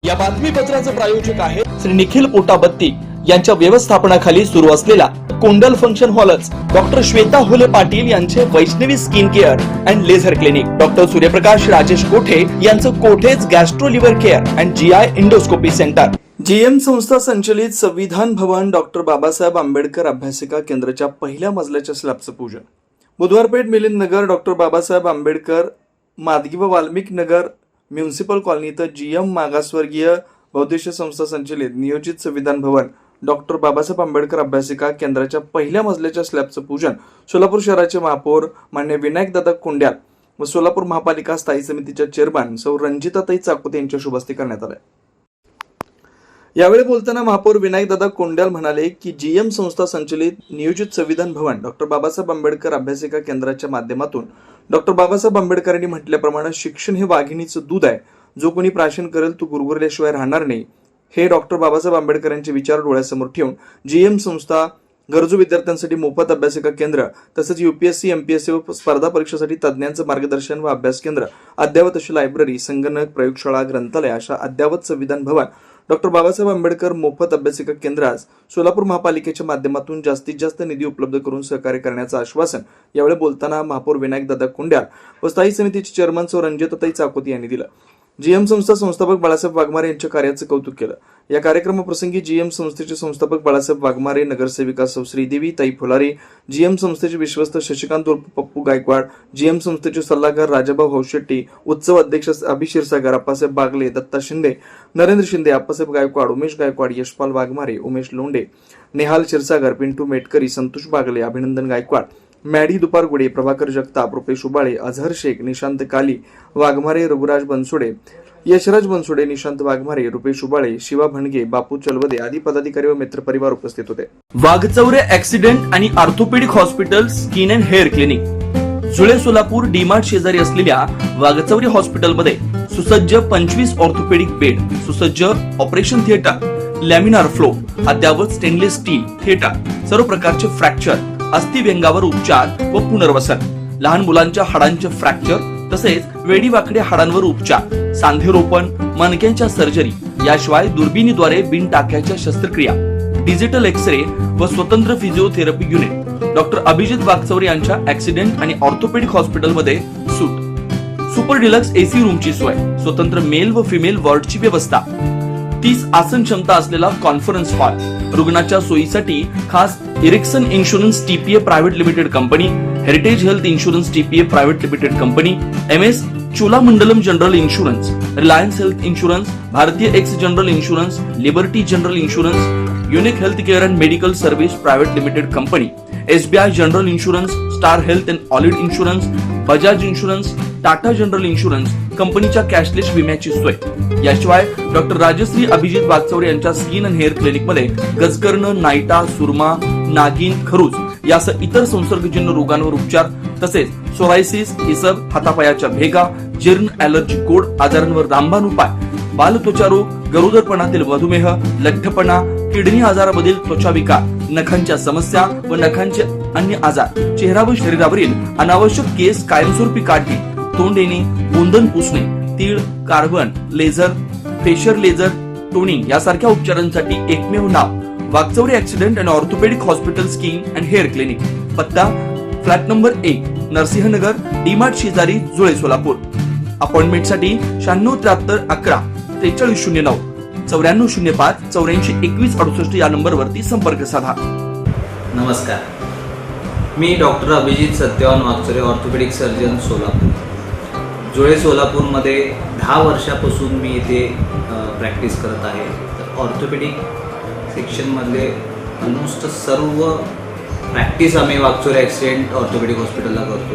या बातमीपत्राचे प्रायोजक आहे श्री निखिल पोटाबत्ती यांच्या व्यवस्थापनाखाली सुरू असलेला कोंडल फंक्शन हॉलच डॉक्टर श्वेता होले पाटील यांचे Vaishnavi skin care and laser clinic, doctor Suryaprakash Rajesh Kothe यांचं Kothe's gastro liver care and GI endoscopy centre, GM संस्था संचलित संविधान भवन डॉक्टर बाबासाहेब आंबेडकर अभ्यासिका केंद्राच्या पहिल्या मजल्याच्या स्लॅबचं पूजन, बुधवारपेठ मिलिंद नगर डॉक्टर बाबासाहेब आंबेडकर मादगी व वाल्मिक नगर म्युनिसिपल कॉलनी इथं जीएम मागासवर्गीय बहुद्देशीय संस्था संचलित नियोजित संविधान भवन डॉक्टर बाबासाहेब आंबेडकर अभ्यासिका केंद्राच्या पहिल्या मजल्याच्या स्लॅबचं पूजन सोलापूर शहराचे महापौर मान्य विनायकदादा कोंड्याल व सोलापूर महापालिका स्थायी समितीच्या चेअरमन सौ रंजिताताई चाकोते यांच्या शुभ हस्ते करण्यात आले। यावेळी बोलताना महापौर विनायकदादा कोंड्याल म्हणाले की जीएम संस्था संचलित नियोजित संविधान भवन डॉक्टर बाबासाहेब आंबेडकर अभ्यासिका केंद्राच्या माध्यमातून डॉक्टर बाबासाहेब आंबेडकरांनी म्हटल्याप्रमाणे शिक्षण हे वाघिणीचं दूध आहे, जो कोणी प्राशन करेल तो गुरगुरल्याशिवाय राहणार नाही, हे डॉक्टर बाबासाहेब आंबेडकरांचे विचार डोळ्यासमोर ठेवून जीएम संस्था गरजू विद्यार्थ्यांसाठी मोफत अभ्यासिका केंद्र तसंच यूपीएससी एमपीएससी व स्पर्धा परीक्षेसाठी तज्ज्ञांचं मार्गदर्शन व अभ्यास केंद्र, अद्ययावत अशी लायब्ररी, संगणक, प्रयोगशाळा, ग्रंथालय अशा अद्ययावत संविधान भवन डॉक्टर बाबासाहेब आंबेडकर मोफत अभ्यासिका केंद्रास सोलापूर महापालिकेच्या माध्यमातून जास्तीत जास्त निधी उपलब्ध करून सहकार्य करण्याचं आश्वासन यावेळी बोलताना महापौर विनायकदादा कोंड्याल व स्थायी समितीचे चेअरमन सौ रंजिताताई चाकोते यांनी दिलं। जीएम संस्था संस्थापक बाळासाहेब वाघमारे यांच्या कार्याचं कौतुक केलं। या कार्यक्रमाप्रसंगी जीएम संस्थेचे संस्थापक बाळासाहेब वाघमारे, नगरसेविका सौ श्रीदेवी ताई फुलारे, जीएम संस्थेचे विश्वस्त शशिकांत उर्फ पप्पू गायकवाड, जीएम संस्थेचे सल्लागार राजाभाऊ हौशेट्टी, उत्सव अध्यक्ष अभिशीरसागर, अप्पासाहेब बागले, दत्ता शिंदे, नरेंद्र शिंदे, अप्पासाहेब गायकवाड, उमेश गायकवाड, यशपाल वाघमारे, उमेश लोंढे, नेहाल क्षीरसागर, पिंटू मेटकरी, संतोष बागले, अभिनंदन गायकवाड, मॅडी दुपारगुडे, प्रभाकर जगताप, रुपेश उबाळे, अझहर शेख, निशांत काली वाघमारे, रघुराज बनसोडे, यशराज बनसोडे, निशांत वाघमारे, रुपेश उबाळे, शिवा भणगे, बापू चलवदे आदी पदाधिकारी व मित्रपरिवार उपस्थित होते। वाघचौरे ऍक्सिडेंट आणि orthopaedic hospital skin and hair clinic, जुळे सोलापूर डीमार्ट शेजारी असलेल्या वाघचौरे हॉस्पिटलमध्ये सुसज्ज 25 ऑर्थोपेडिक बेड, सुसज्ज ऑपरेशन थिएटर, लॅमिनार फ्लो, अद्ययावत स्टेनलेस स्टील थिएटर, सर्व प्रकारचे फ्रॅक्चर, अस्थिव्यंगावर उपचार व पुनर्वसन, लहान मुलांच्या हाडांचे फ्रॅक्चर तसेच वेडीवाकड्या हाडांवर उपचार, सांधेरोपण, मणक्यांच्या सर्जरी, याशिवाय दुर्बिणीद्वारे बिन टाक्याच्या शस्त्रक्रिया, डिजिटल एक्सरे व स्वतंत्र physiotherapy unit, doctor Abhijit Waghchaure यांच्या ऍक्सिडेंट आणि ऑर्थोपेडिक हॉस्पिटलमध्ये सूट, सुपर डिलक्स एसी रूमची सोय, स्वतंत्र मेल व फिमेल वॉर्डची व्यवस्था, 30 आसन क्षमता असलेला कॉन्फरन्स हॉल, रुग्णाच्या सोयीसाठी खास Ericsson insurance TPA private limited company, heritage health insurance TPA private limited company, MS Cholamandalam general insurance, Reliance health insurance, Bharatiya AXA general insurance, liberty general insurance, unique health care and medical service private limited company, SBI general insurance, star health and allied insurance, Bajaj insurance, Tata general insurance कंपनीच्या cashless विम्याची सोय। याशिवाय doctor Rajshri Abhijit Waghchaure यांच्या skin and hair clinic मध्ये गजकर्ण, नायटा, सुरमा, नागिन, खरूज यासह इतर संसर्गजन्य रोगांवर उपचार तसेच सोरायसिस, इसब, हातापायाच्या भेगा, जीर्ण, ॲलर्जी, गोड आजारांवर रामबाण उपाय, बालत्वचा रोग, गरोदरपणातील मधुमेह, लठ्ठपणा, किडनी आजारामधील त्वचा विकार, नखांच्या समस्या व नखांचे अन्य आजार, चेहरा व शरीरावरील अनावश्यक केस कायमस्वरूपी काढणे, तोंड येणे, गोंधन पुसणे, तीळ, carbon, laser, facial laser, toning यासारख्या उपचारांसाठी एकमेव नाव Waghchaure accident and orthopaedic hospital skin and hair clinic, पत्ता फ्लॅट नंबर 1, नरसिंहनगर, डीमार्ट शेजारी, जुळे, सोलापूर। अपॉइंटमेंटसाठी 9673 11 4309 9405 84 21 68 या नंबरवरती संपर्क साधा। नमस्कार, मी doctor Abhijit Satyavan Waghchaure, orthopaedic surgeon, Solapur. Jule सोलापूरमध्ये 10 वर्षापासून मी इथे प्रॅक्टिस करत आहे। तर ऑर्थोपेडिक सेक्शनमधले ऑलमोस्ट सर्व प्रॅक्टिस आम्ही वाघचौरे ॲक्सिडेंट ऑर्थोपेडिक हॉस्पिटलला करतो।